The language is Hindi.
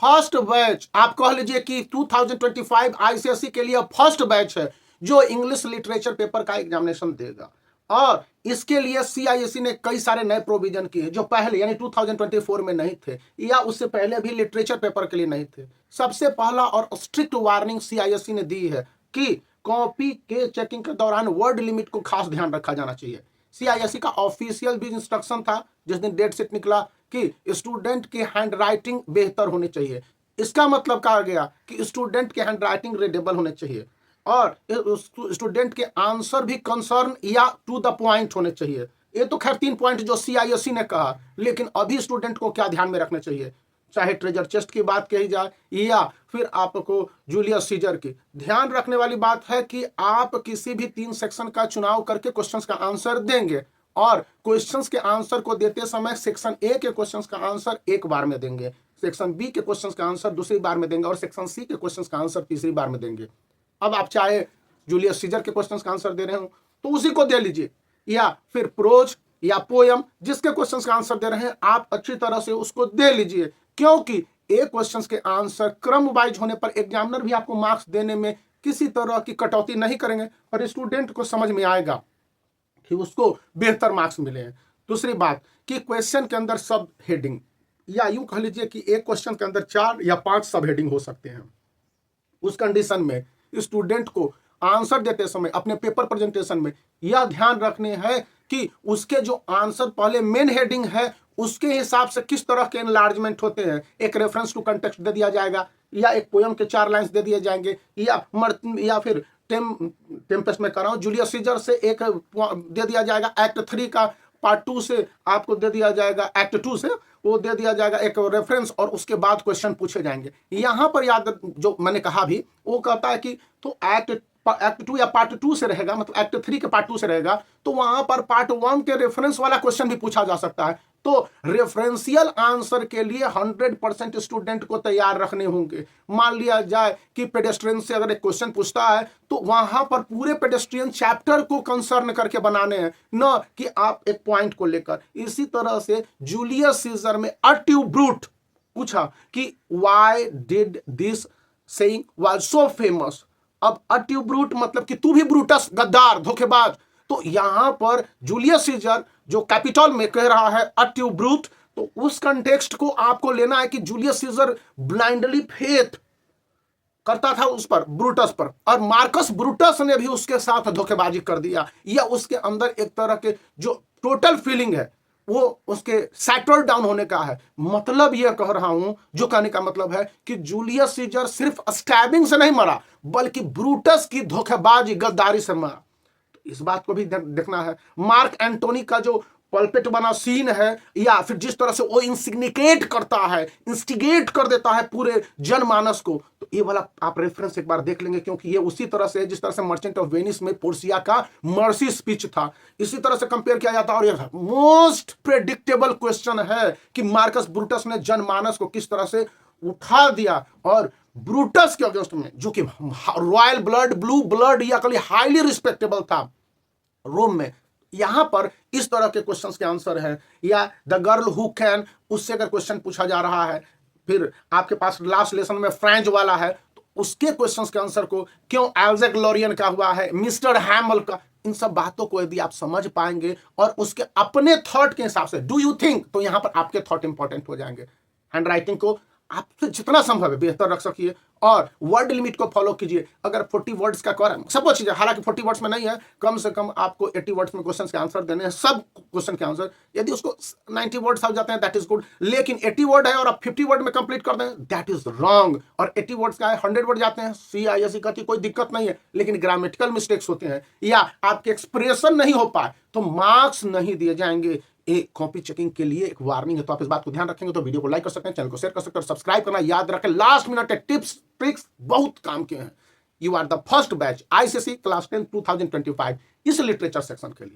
फर्स्ट बैच, आप कह लीजिए कि 2025 आईसीएसई के लिए फर्स्ट बैच है जो इंग्लिश लिटरेचर पेपर का एग्जामिनेशन देगा। और इसके लिए सीआईएसई ने कई सारे नए प्रोविजन किए जो पहले यानी 2024 में नहीं थे या उससे पहले भी लिटरेचर पेपर के लिए नहीं थे। सबसे पहला और स्ट्रिक्ट वार्निंग सीआईएसई ने दी है कि कॉपी के चेकिंग के दौरान वर्ड लिमिट को खास ध्यान रखा जाना चाहिए। सीआईएसई का ऑफिशियल भी इंस्ट्रक्शन था जिस दिन डेट शीट निकला कि स्टूडेंट की हैंड राइटिंग बेहतर होनी चाहिए। इसका मतलब कहा गया कि स्टूडेंट के हैंड राइटिंग रीडेबल होने चाहिए और स्टूडेंट के आंसर भी कंसर्न या टू द पॉइंट होने चाहिए। ये तो खैर 3 पॉइंट जो सीआईएसई ने कहा, लेकिन अभी स्टूडेंट को क्या ध्यान में रखना चाहिए, चाहे ट्रेजर चेस्ट की बात कही जाए या फिर आपको जूलियस सीजर की। ध्यान रखने वाली बात है कि आप किसी भी 3 सेक्शन का चुनाव करके क्वेश्चंस का आंसर देंगे और क्वेश्चंस के आंसर को देते समय सेक्शन ए के क्वेश्चंस का आंसर एक बार में देंगे, सेक्शन बी के क्वेश्चंस का आंसर दूसरी बार में देंगे और सेक्शन सी के क्वेश्चंस का आंसर तीसरी बार में देंगे। अब आप चाहे जूलियस सीजर के क्वेश्चंस का आंसर दे रहे हो तो उसी को दे लीजिए, या फिर प्रोज या पोयम जिसके क्वेश्चंस का आंसर दे रहे हैं आप अच्छी तरह से उसको दे लीजिए, क्योंकि एक क्वेश्चंस के आंसर क्रम वाइज होने पर एग्जामिनर भी आपको मार्क्स देने में किसी तरह की कटौती नहीं करेंगे और स्टूडेंट को समझ में आएगा कि उसको बेहतर मार्क्स मिले हैं। दूसरी बात कि क्वेश्चन के अंदर सब हेडिंग, या यूं कह लीजिए कि एक क्वेश्चन के अंदर 4 या 5 सब हेडिंग हो सकते हैं। उस कंडीशन में स्टूडेंट को आंसर देते समय अपने पेपर प्रेजेंटेशन में यह ध्यान रखने हैं कि उसके जो आंसर पहले मेन हेडिंग है उसके हिसाब से किस तरह के एनलार्जमेंट होते हैं। एक रेफरेंस टू कंटेक्स्ट दे दिया जाएगा, या एक पोयम के 4 लाइंस दे दिए जाएंगे, या फिर टेम्पेस्ट में कर रहा हूं जूलियस सीजर से एक दे दिया जाएगा, एक्ट 3 का पार्ट 2 से आपको दे दिया जाएगा, एक्ट 2 से वो दे दिया जाएगा एक रेफरेंस, और उसके बाद क्वेश्चन पूछे जाएंगे। यहां पर याद जो मैंने कहा भी वो कहता है कि तो एक्ट 2 या पार्ट 2 से रहेगा, मतलब एक्ट 3 के पार्ट 2 से रहेगा, तो वहां पर पार्ट 1 के रेफरेंस वाला क्वेश्चन भी पूछा जा सकता है। तो रेफरेंशियल आंसर के लिए 100% स्टूडेंट को तैयार रखने होंगे। मान लिया जाए कि पेडेस्ट्रियन से अगर एक क्वेश्चन पूछता है तो वहां पर पूरे पेडेस्ट्रियन चैप्टर को कंसर्न करके बनाने हैं, न कि आप एक पॉइंट को लेकर। इसी तरह से जूलियस सीजर में अ ट्यूब ब्रूट पूछा कि why did this saying was so famous. अब अ ट्यूब ब्रूट मतलब कि तू भी ब्रूटस, गद्दार, धोखेबाज। तो यहां पर जूलियस सीजर जो कैपिटल में कह रहा है अ ट्यूब ब्रूट, तो उस कंटेक्स्ट को आपको लेना है कि जूलियस सीजर ब्लाइंडली फेथ करता था उस पर, ब्रूटस पर, और मार्कस ब्रूटस ने भी उसके साथ धोखेबाजी कर दिया, या उसके अंदर एक तरह के जो टोटल फीलिंग है वो उसके सेटल डाउन होने का है। मतलब यह कह रहा हूं, जो कहने का मतलब है कि जूलियस सीजर सिर्फ स्टैबिंग से नहीं मरा बल्कि ब्रूटस की धोखेबाजी, गद्दारी से मरा। तो इस बात को भी देखना है। मार्क एंटोनी का जो पल्पेट बना सीन है, या फिर जिस तरह से वो इंसिग्निकेट करता है, इंस्टिगेट कर देता है पूरे जनमानस को, तो ये वाला आप रेफरेंस एक बार देख लेंगे, क्योंकि ये उसी तरह से जिस तरह से मर्चेंट ऑफ वेनिस में पोर्सिया का मर्सी स्पीच था, इसी तरह से कंपेयर किया जाता है। और ये मोस्ट प्रेडिक्टेबल क्वेश्चन है कि मार्कस ब्रूटस ने जनमानस को किस तरह से उठा दिया, और ब्रूटस के अगेंस्ट में जो कि रॉयल ब्लड, ब्लू ब्लड, या कभी हाईली रिस्पेक्टेबल था रोम में, यहां पर इस तरह के क्वेश्चंस के आंसर है। या द गर्ल हु कैन, उससे अगर क्वेश्चन पूछा जा रहा है। फिर आपके पास लास्ट लेसन में फ्रेंच वाला है, तो उसके क्वेश्चंस के आंसर को क्यों एल्जेक लॉरियन का हुआ है, मिस्टर हैमल का, इन सब बातों को यदि आप समझ पाएंगे और उसके अपने थॉट के हिसाब से डू यू थिंक, तो यहां पर आपके थॉट इंपॉर्टेंट हो जाएंगे। हैंड राइटिंग को आपसे जितना संभव है बेहतर रख सकिए और वर्ड लिमिट को फॉलो कीजिए। अगर 40 वर्ड्स का कर सब चीजें, हालांकि 40 वर्ड्स में नहीं है, कम से कम आपको 80 वर्ड्स में क्वेश्चन के आंसर देने हैं, सब क्वेश्चन के आंसर। यदि उसको 90 वर्ड्स आ जाते हैं दैट इज गुड, लेकिन 80 वर्ड है और आप 50 वर्ड में कंप्लीट कर दें दैट इज रॉन्ग। और 80 वर्ड्स का है, 100 वर्ड जाते हैं, सीआईएसई का कोई दिक्कत नहीं है, लेकिन ग्रामेटिकल मिस्टेक्स होते हैं या आपके एक्सप्रेशन नहीं हो पाए तो मार्क्स नहीं दिए जाएंगे। एक कॉपी चेकिंग के लिए एक वार्निंग है, तो आप इस बात को ध्यान रखेंगे तो वीडियो को लाइक कर सकते हैं, चैनल को शेयर कर सकते हैं, सब्सक्राइब करना याद रखें। लास्ट मिनट टिप्स ट्रिक्स बहुत काम के हैं। You are the first batch ICSE class 10 2025 इस लिटरेचर सेक्शन के लिए।